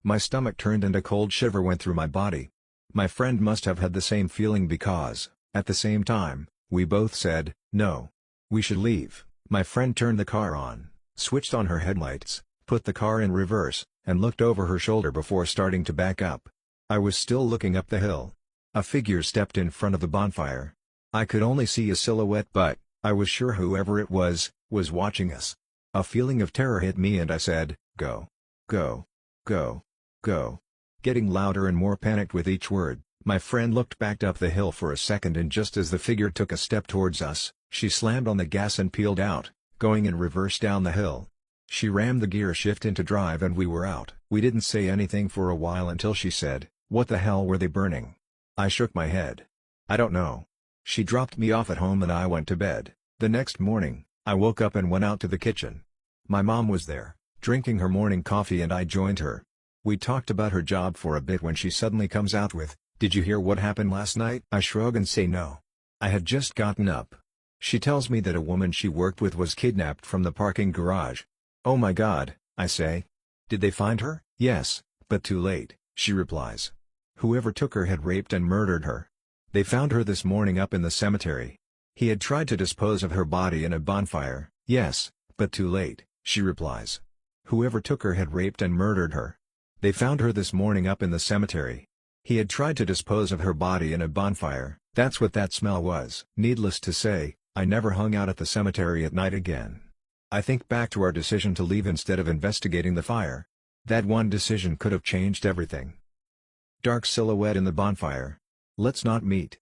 My stomach turned and a cold shiver went through my body. My friend must have had the same feeling because, at the same time, we both said, "No. We should leave." My friend turned the car on, switched on her headlights, put the car in reverse, and looked over her shoulder before starting to back up. I was still looking up the hill. A figure stepped in front of the bonfire. I could only see a silhouette, but I was sure whoever it was watching us. A feeling of terror hit me and I said, "Go. Go. Go. Go." Getting louder and more panicked with each word, my friend looked back up the hill for a second, and just as the figure took a step towards us, she slammed on the gas and peeled out, going in reverse down the hill. She rammed the gear shift into drive and we were out. We didn't say anything for a while until she said, "What the hell were they burning?" I shook my head. "I don't know." She dropped me off at home and I went to bed. The next morning, I woke up and went out to the kitchen. My mom was there, drinking her morning coffee, and I joined her. We talked about her job for a bit when she suddenly comes out with, "Did you hear what happened last night?" I shrug and say no. I had just gotten up. She tells me that a woman she worked with was kidnapped from the parking garage. "Oh my God," I say. "Did they find her?" "Yes, but too late," she replies. "Whoever took her had raped and murdered her. They found her this morning up in the cemetery. He had tried to dispose of her body in a bonfire." "Yes, but too late," she replies. "Whoever took her had raped and murdered her. They found her this morning up in the cemetery. He had tried to dispose of her body in a bonfire." That's what that smell was. Needless to say, I never hung out at the cemetery at night again. I think back to our decision to leave instead of investigating the fire. That one decision could have changed everything. Dark silhouette in the bonfire. Let's not meet.